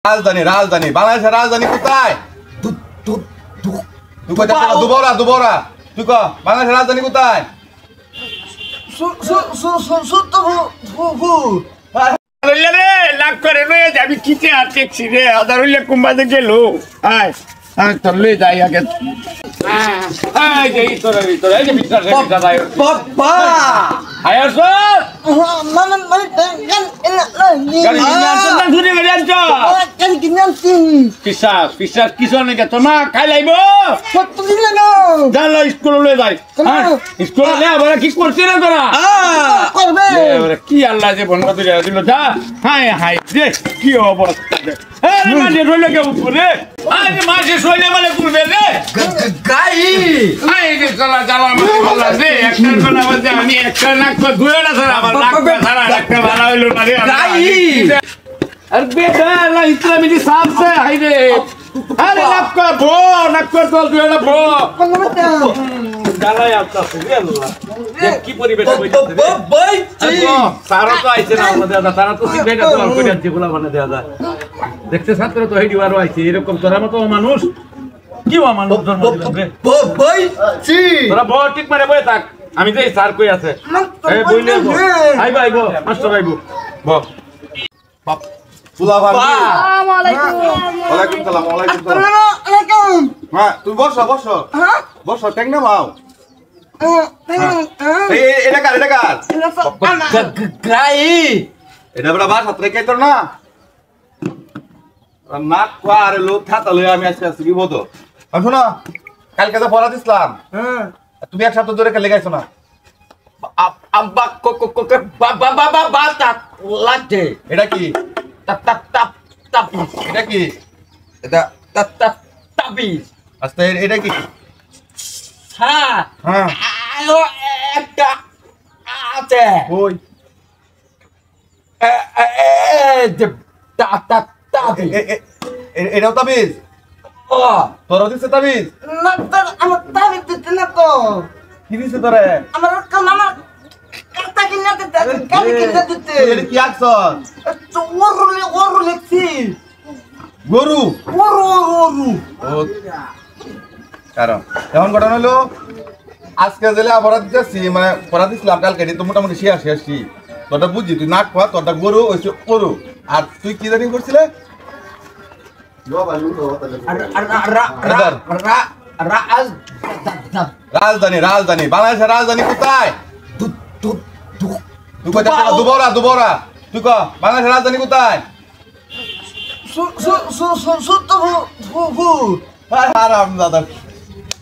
রাজধানী রাজধানী বাংলাদেশের রাজধানী কোথায়? তুই কই যাচ্ছিস? দুবরা দুবরা তুই ক বাংলাদেশের রাজধানী কোথায়? লাখ করে লয়ে যাবি কিতে আর ট্যাক্সি রে আদার হইলে কুম্বাদে গেল আয় আয় তোর লয়ে যাই আগে আয় যে তোরা তোরা এই যে বিশ্বাস রে দাদা বাবা আয় স্যার মামা মানে গাড়ি নিয়ে না ঘুরে গেল তো কেন কিনছি বিশ্বাস বিশ্বাস কিসো নাকি তোমা খাই লাইবো কত দিন লাগো জানো স্কুলে লয়ে যাই হ্যাঁ স্কুলে লে আবার কি করছিস না তোরা করবে এবারে কি আল্লাহ যে বন্ধ করে দিল যা হাই হাই রে কি অবস্থা রে আরে মাঝে রইলে কে উপরে আরে মাঝে শোইলে মানে করবে রে গাই আই রে চলা চলা মানে বলা রে একটা কোনা বলতে আমি একটা নাক কো দুয়ে না স্যার আমার নাক সারা একটা ভালো হইলো না রে গাই আরে বেটা আল্লাহ ইসলামী দি সামনে হাই রে আরে নাক কর তোল দুয়ে না বো জ্বালাই আসছে রে আল্লাহ দেখ কি পরিবেশ হইছে রে বাইচি সারা তো আইছে না আমাদের দাদা সারা তো সিগারেট তো করে যাচ্ছে বলা মানে দাদা দেখতে ছাত্র তো হেডিওয়ারও আইছে এরকম তোরা মতো মানুষ কি মানুষ জন্ম দিল রে বাইচি তোরা বড় ঠিক মারে বই থাক আমি যাই স্যার কই আছে এই বইলে আইবো আইবো মাস্টার আইবো বাপ তুলা ভাই আসসালামু আলাইকুম ওয়ালাইকুম সালাম ওয়ালাইকুম সালাম আসসালামু আলাইকুম হ্যাঁ তুই বসো বসো হ্যাঁ বসো টেক না মাও হ্যাঁ এই এটা কার গাই এটা বড় বাসা তুই কে তোর না নাক কোয়ারে লোক খাতা লই আমি আজকে কি বলতো আমি শোনো কালকে তো পড়া দিছিলাম হ্যাঁ তুমি এক সপ্তাহ ধরে খেলে গাইছো না আব্বা বাবা তাপ লাগছে এটা কি তাপ তাপ তাপ তাপ এটা কি এটা তাপ তাপ তাবিজ আচ্ছা এটা কি হ্যাঁ হ্যাঁ আরো একটা আছে ওই তাপ তাপ তাবিজ এটাও তাবিজ ও তোর দিচ্ছে তাবিজ না তোর আমার দাবি দিতে না তো কি দিচ্ছে তোরে আমার মামা কাটা কিনা দিতে গাড়ি কিনা দিতে এটা কি আকছস তো ওরু লেখছি গরু ওরু ও কারণ এখন ঘটনা হলো আজকে জেলে অপরাধ দিচ্ছি মানে পড়া দিছিলাম কালকে তো মোটামুটি শেষ তোরটা বুঝছি তুই নাক খোয়া তোরটা গরু হয়েছে গরু আর তুই কি জানি করছিলে রাজধানী রাজধানী বাংলাদেশের রাজধানী কোথায়? তুই কই যাচ্ছিস? দুবরা দুবরা তুই ক বাংলাদেশের রাজধানী কোথায়? আরাম দাদা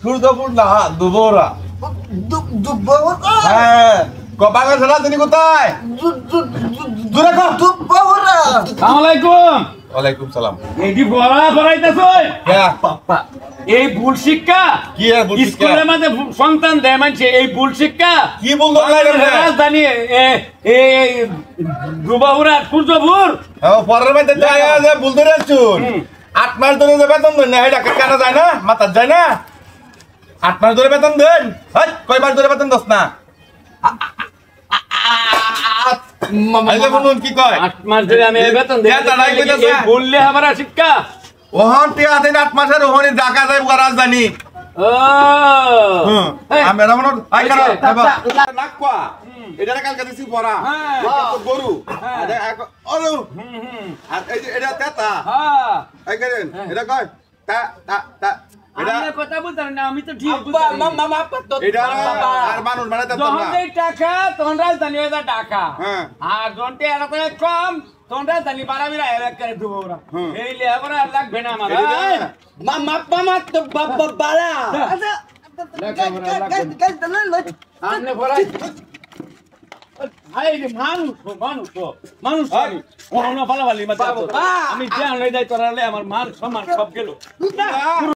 সূর্যপুর না দুবরা হ্যাঁ ক বাংলাদেশের রাজধানী কোথায়? দূরে ক আসসালামু আলাইকুম ওয়ালাইকুম সালাম এইডি বড়া পড়াইতাছ হ্যাঁ এই ভুল শিক্ষা কি আর ভুল শিক্ষা? স্কুলের মধ্যে সন্তান দেয় মানছে এই ভুল শিক্ষা কি বলতো রাজধানী এই দুবাহুরা সূর্যপুর পরের মধ্যে যায় ভুল ধরে আসছুন 8 মাস ধরে যে বেতন দেন না এটা কেন যায় না মাথার যায় না 8 মাস ধরে বেতন দেন কয় মাস ধরে বেতন দস না আইলে বলুন কি কয় 8 মাস ধরে আমি এই বেতন দেই তারাই কইতাছে এই বললে আমার শিক্ষা ওহন টিয়া দেন 8 মাসের ওহনি ঢাকা যায় রাজধানী ও আমি রামন আই কর নাক কোয়া এটা কালকে দিছি পড়া গরু ওরু আর এই যে এটা তেতা হ্যাঁ এই করেন এটা কয় তা তা তা এটা আমি কথা বলতাম না আমি তো ঠিক আব্বা মামা পাতো এটা আর মানুষ মানে তেতা যখন না এই টাকা তখন রাজধানী হয়ে যায় টাকা হ্যাঁ আর যন্টে এরা তো কম তখন রাজধানী বাড়াবিরা এক করে দেবো ওরা এই লেবার আর লাগবে না আমার মামা তো বাবা বালা সামনে পড়াই আই রে মানুষ আমি ভালো ভালো আমি জানলে যাই তোরা আমার মান সম্মান সব গেল